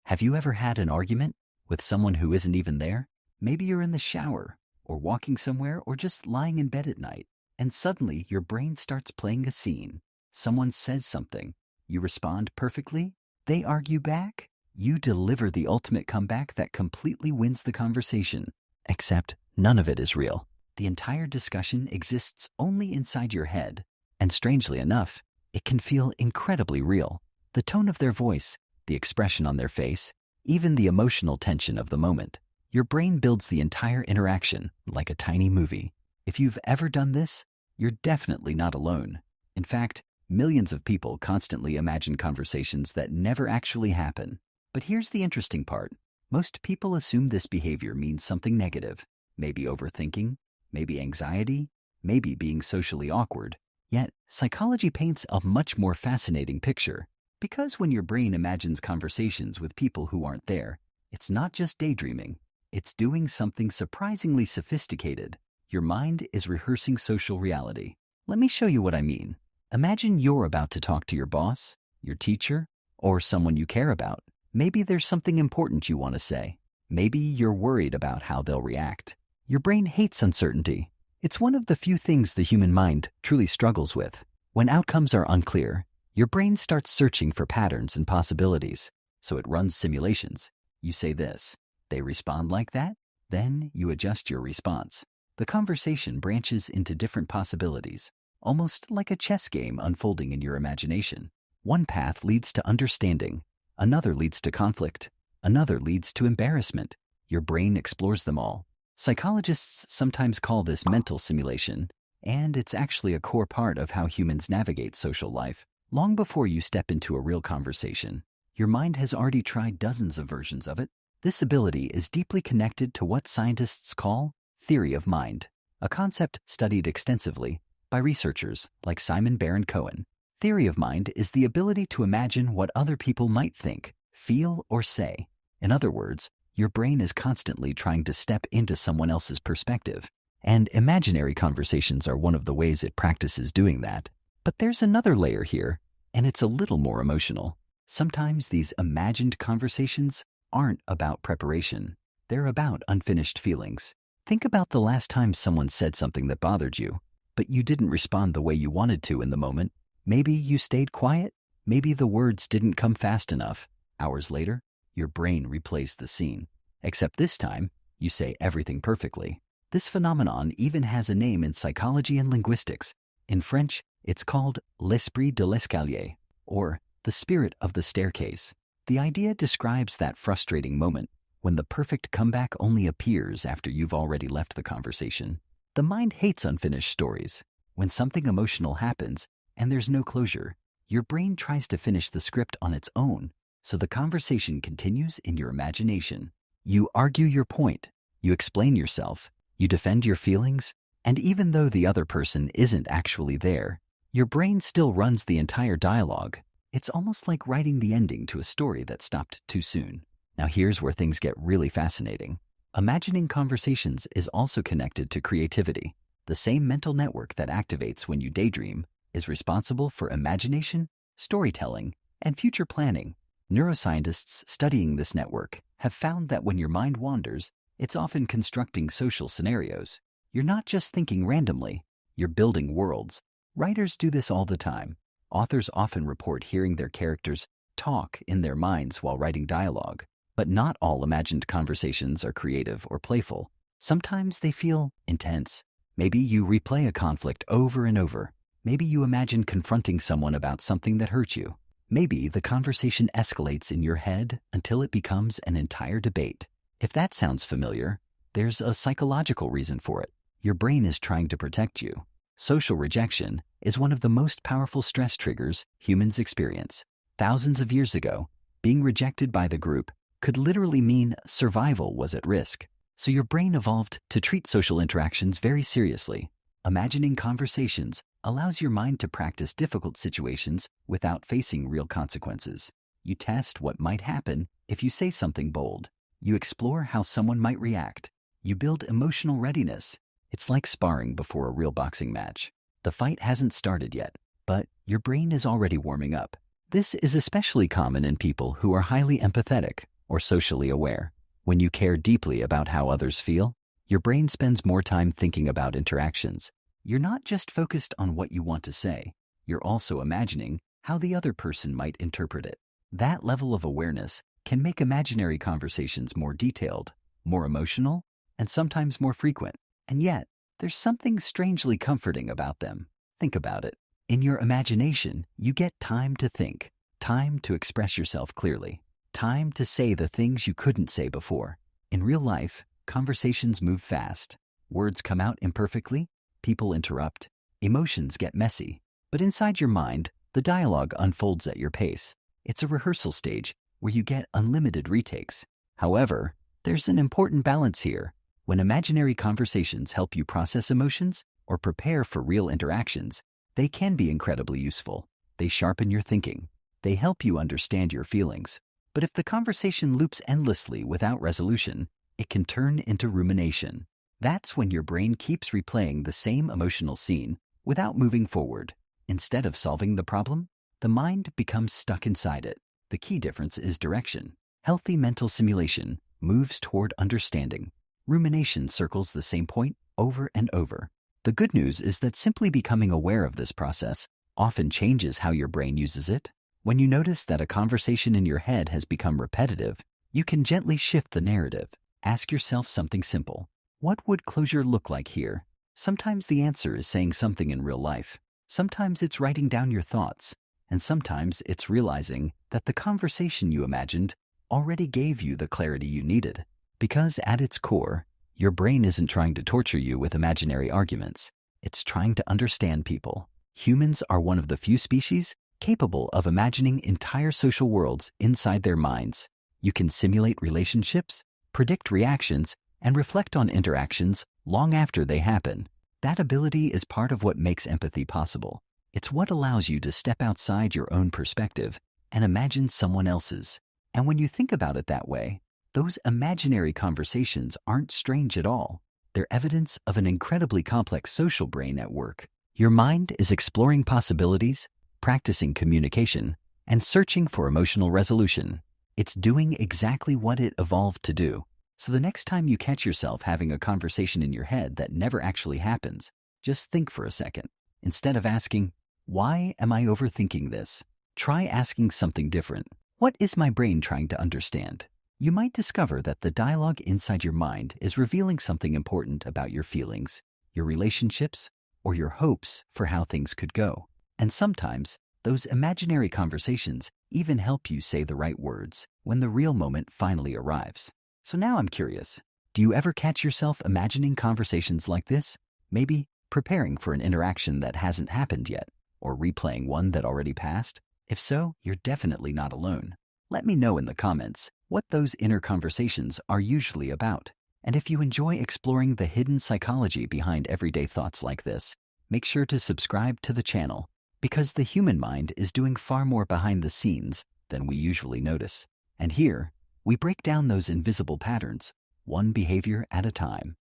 Have you ever had an argument with someone who isn't even there? Maybe you're in the shower, or walking somewhere, or just lying in bed at night, and suddenly your brain starts playing a scene. Someone says something. You respond perfectly. They argue back. You deliver the ultimate comeback that completely wins the conversation. Except none of it is real. The entire discussion exists only inside your head. And strangely enough, it can feel incredibly real. The tone of their voice, the expression on their face, even the emotional tension of the moment. Your brain builds the entire interaction like a tiny movie. If you've ever done this, you're definitely not alone. In fact, millions of people constantly imagine conversations that never actually happen. But here's the interesting part. Most people assume this behavior means something negative. Maybe overthinking, maybe anxiety, maybe being socially awkward. Yet, psychology paints a much more fascinating picture. Because when your brain imagines conversations with people who aren't there, it's not just daydreaming. It's doing something surprisingly sophisticated. Your mind is rehearsing social reality. Let me show you what I mean. Imagine you're about to talk to your boss, your teacher, or someone you care about. Maybe there's something important you want to say. Maybe you're worried about how they'll react. Your brain hates uncertainty. It's one of the few things the human mind truly struggles with. When outcomes are unclear, your brain starts searching for patterns and possibilities. So it runs simulations. You say this. They respond like that. Then you adjust your response. The conversation branches into different possibilities, almost like a chess game unfolding in your imagination. One path leads to understanding. Another leads to conflict. Another leads to embarrassment. Your brain explores them all. Psychologists sometimes call this mental simulation, and it's actually a core part of how humans navigate social life. Long before you step into a real conversation, your mind has already tried dozens of versions of it. This ability is deeply connected to what scientists call theory of mind, a concept studied extensively by researchers like Simon Baron-Cohen. Theory of mind is the ability to imagine what other people might think, feel, or say. In other words, your brain is constantly trying to step into someone else's perspective, and imaginary conversations are one of the ways it practices doing that. But there's another layer here, and it's a little more emotional. Sometimes these imagined conversations aren't about preparation. They're about unfinished feelings. Think about the last time someone said something that bothered you, but you didn't respond the way you wanted to in the moment. Maybe you stayed quiet. Maybe the words didn't come fast enough. Hours later, your brain replays the scene. Except this time, you say everything perfectly. This phenomenon even has a name in psychology and linguistics. In French, it's called l'esprit de l'escalier, or the spirit of the staircase. The idea describes that frustrating moment when the perfect comeback only appears after you've already left the conversation. The mind hates unfinished stories. When something emotional happens and there's no closure, your brain tries to finish the script on its own, so the conversation continues in your imagination. You argue your point, you explain yourself, you defend your feelings, and even though the other person isn't actually there, your brain still runs the entire dialogue. It's almost like writing the ending to a story that stopped too soon. Now here's where things get really fascinating. Imagining conversations is also connected to creativity. The same mental network that activates when you daydream is responsible for imagination, storytelling, and future planning. Neuroscientists studying this network have found that when your mind wanders, it's often constructing social scenarios. You're not just thinking randomly, you're building worlds. Writers do this all the time. Authors often report hearing their characters talk in their minds while writing dialogue. But not all imagined conversations are creative or playful. Sometimes they feel intense. Maybe you replay a conflict over and over. Maybe you imagine confronting someone about something that hurt you. Maybe the conversation escalates in your head until it becomes an entire debate. If that sounds familiar, there's a psychological reason for it. Your brain is trying to protect you. Social rejection is one of the most powerful stress triggers humans experience. Thousands of years ago, being rejected by the group could literally mean survival was at risk. So your brain evolved to treat social interactions very seriously. Imagining conversations allows your mind to practice difficult situations without facing real consequences. You test what might happen if you say something bold. You explore how someone might react. You build emotional readiness. It's like sparring before a real boxing match. The fight hasn't started yet, but your brain is already warming up. This is especially common in people who are highly empathetic. or socially aware. When you care deeply about how others feel, your brain spends more time thinking about interactions. You're not just focused on what you want to say, you're also imagining how the other person might interpret it. That level of awareness can make imaginary conversations more detailed, more emotional, and sometimes more frequent. And yet, there's something strangely comforting about them. Think about it. In your imagination, you get time to think, time to express yourself clearly, time to say the things you couldn't say before. In real life, conversations move fast. Words come out imperfectly, people interrupt, emotions get messy. But inside your mind, the dialogue unfolds at your pace. It's a rehearsal stage where you get unlimited retakes. However, there's an important balance here. When imaginary conversations help you process emotions or prepare for real interactions, they can be incredibly useful. They sharpen your thinking. They help you understand your feelings. But if the conversation loops endlessly without resolution, it can turn into rumination. That's when your brain keeps replaying the same emotional scene without moving forward. Instead of solving the problem, the mind becomes stuck inside it. The key difference is direction. Healthy mental simulation moves toward understanding. Rumination circles the same point over and over. The good news is that simply becoming aware of this process often changes how your brain uses it. When you notice that a conversation in your head has become repetitive, you can gently shift the narrative. Ask yourself something simple. What would closure look like here? Sometimes the answer is saying something in real life. Sometimes it's writing down your thoughts. And sometimes it's realizing that the conversation you imagined already gave you the clarity you needed. Because at its core, your brain isn't trying to torture you with imaginary arguments. It's trying to understand people. Humans are one of the few species capable of imagining entire social worlds inside their minds. You can simulate relationships, predict reactions, and reflect on interactions long after they happen. That ability is part of what makes empathy possible. It's what allows you to step outside your own perspective and imagine someone else's. And when you think about it that way, those imaginary conversations aren't strange at all. They're evidence of an incredibly complex social brain at work. Your mind is exploring possibilities, practicing communication, and searching for emotional resolution. It's doing exactly what it evolved to do. So the next time you catch yourself having a conversation in your head that never actually happens, just think for a second. Instead of asking, "Why am I overthinking this?" try asking something different. What is my brain trying to understand? You might discover that the dialogue inside your mind is revealing something important about your feelings, your relationships, or your hopes for how things could go. And sometimes, those imaginary conversations even help you say the right words when the real moment finally arrives. So now I'm curious, do you ever catch yourself imagining conversations like this? Maybe preparing for an interaction that hasn't happened yet, or replaying one that already passed? If so, you're definitely not alone. Let me know in the comments what those inner conversations are usually about. And if you enjoy exploring the hidden psychology behind everyday thoughts like this, make sure to subscribe to the channel, because the human mind is doing far more behind the scenes than we usually notice. And here, we break down those invisible patterns, one behavior at a time.